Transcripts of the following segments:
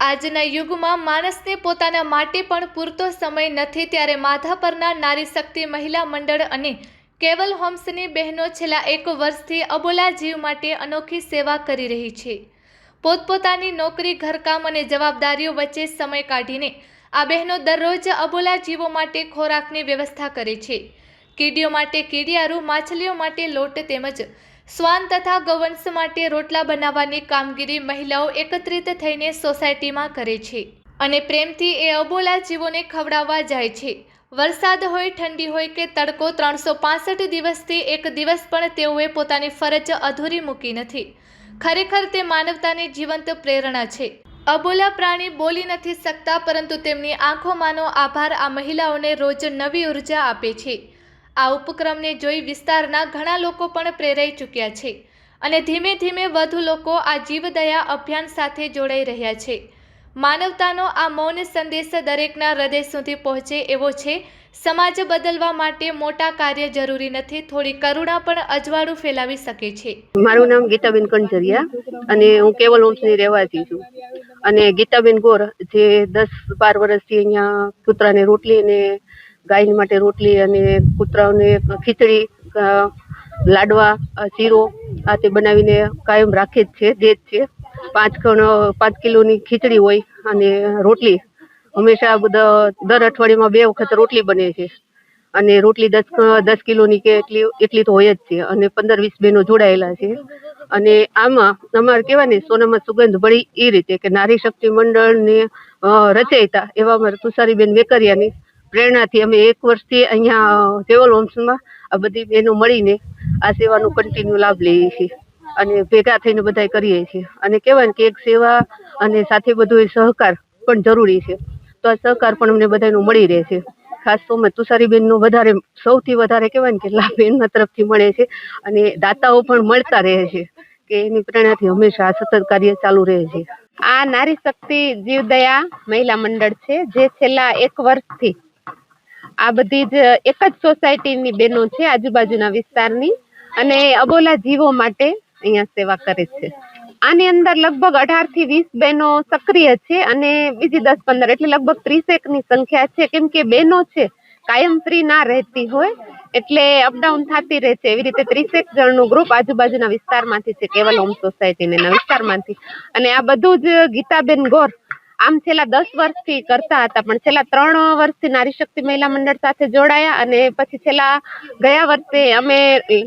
આજના યુગમાં માણસને પોતાના માટે પણ પૂરતો સમય નથી, ત્યારે માધાપરના નારી શક્તિ મહિલા મંડળ અને કેવલ હોમ્સની બહેનો છેલ્લા 1 વર્ષથી અબોલા જીવ માટે અનોખી સેવા કરી રહી છે। પોતપોતાની નોકરી, ઘરકામ અને જવાબદારીઓ વચ્ચે સમય કાઢીને આ બહેનો દરરોજ અબોલા જીવો માટે ખોરાકની વ્યવસ્થા કરે છે। કીડીઓ માટે કીડિયારું, માછલીઓ માટે લોટ તેમજ શ્વાન તથા ગૌવંશ માટે રોટલા બનાવવાની કામગીરી મહિલાઓ એકત્રિત થઈને સોસાયટીમાં કરે છે અને પ્રેમથી એ અબોલા જીવોને ખવડાવવા જાય છે। વરસાદ હોય, ઠંડી હોય કે તડકો, 365 દિવસથી એક દિવસ પણ તેઓએ પોતાની ફરજ અધૂરી મૂકી નથી। ખરેખર તે માનવતાની જીવંત પ્રેરણા છે। અબોલા પ્રાણી બોલી નથી શકતા, પરંતુ તેમની આંખોમાંનો આભાર આ મહિલાઓને રોજ નવી ઉર્જા આપે છે। આ ઉપક્રમને જોઈ વિસ્તારના ઘણા લોકો પણ પ્રેરાઈ ચૂક્યા છે અને ધીમે ધીમે વધુ લોકો આ જીવદયા અભિયાન સાથે જોડાઈ રહ્યા છે। માનવતાનો આ મૌન સંદેશ દરેકના હૃદય સુધી પહોંચે એવો છે। સમાજ બદલવા માટે મોટા કાર્ય જરૂરી નથી, થોડી કરુણા પણ અજવાળું ફેલાવી શકે છે। મારું નામ ગીતાબેન કંજરિયા અને હું કેવલ હોમ્સની રહેવાસી છું અને ગીતાબેન ગોર જે 10-12 વર્ષથી અહીંયા કૂતરાને રોટલી અને ગાય માટે રોટલી અને કૂતરાઓને ખીચડી, લાડવા, શીરો આ તે બનાવીને કાયમ રાખે જ છે, દે જ છે। 5 કિલોની ખીચડી હોય અને રોટલી હંમેશા દર અઠવાડિયામાં 2 વખત રોટલી બને છે અને રોટલી 10 કિલોની કે એટલી તો હોય જ છે અને 15-20 બહેનો જોડાયેલા છે। અને આમાં અમારે કહેવાય ને સોનામાં સુગંધ ભળી એ રીતે કે નારી શક્તિ મંડળને રચયિતા એવા અમારા તુષારીબેન વેકરિયાની પ્રેરણાથી અમે 1 વર્ષથી અહીંયા કેવલ હોમ્સમાં આ બધી બહેનો મળીને આ સેવાનો કન્ટિન્યુ લાભ લઈએ છીએ અને ભેગા થઈને બધાય કરીએ છીએ અને કહેવાય કે એક સેવા અને સાથે બધો સહકાર પણ જરૂરી છે, તો આ સહકાર પણ અમને બધાનો મળી રહે છે। ખાસ તો અમે તુષારીબેનનો સૌથી વધારે કહેવાય ને કે લાભ એમના તરફથી મળે છે અને દાતાઓ પણ મળતા રહે છે કે એની પ્રેરણાથી હંમેશા સતત કાર્ય ચાલુ રહે છે। આ નારી શક્તિ જીવદયા મહિલા મંડળ છે, જે છેલ્લા 1 વર્ષથી આ બધી જ એક જ સોસાયટીની બહેનો છે, આજુબાજુના વિસ્તારની, અને અબોલા જીવો માટે અહીંયા સેવા કરે છે। આની અંદર લગભગ 18 થી 20 બહેનો સક્રિય છે અને બીજી 10-15 એટલે લગભગ 30 ની સંખ્યા છે, કેમ કે બહેનો છે કાયમ ફ્રી ના રહેતી હોય એટલે અપડાઉન થતી રહે છે। એવી રીતે 30 જણનું ગ્રુપ આજુબાજુના વિસ્તારમાંથી છે, કેવલ હોમ સોસાયટીના વિસ્તારમાંથી। અને આ બધું જ ગીતાબેન ગોર આમ છેલ્લા 10 વર્ષથી કરતા હતા, પણ છેલ્લા 3 વર્ષથી નારી શક્તિ મહિલા મંડળ સાથે જોડાયા અને પછી ગયા વર્ષે અમે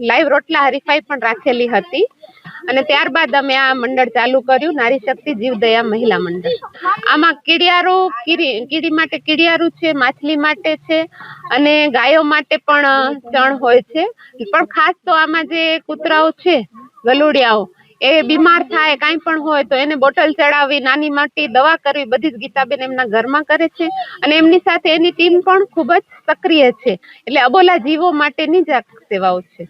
લાઈવ રોટલા હરીફાઈ પણ રાખેલી હતી અને ત્યારબાદ અમે આ મંડળ ચાલુ કર્યું, નારી શક્તિ જીવદયા મહિલા મંડળ। આમાં કીડી માટે કીડિયારું છે, માછલી માટે છે અને ગાયો માટે પણ ચણ હોય છે। પણ ખાસ તો આમાં જે કૂતરાઓ છે, ગલુડિયાઓ, એ બીમાર થાય કાંઈ પણ હોય તો એને બોટલ ચડાવવી, નાની મોટી દવા કરવી, બધી જ ગીતાબેન એમના ઘરમાં કરે છે અને એમની સાથે એની ટીમ પણ ખૂબ જ સક્રિય છે। એટલે અબોલા જીવો માટેની જ આ સેવાઓ છે।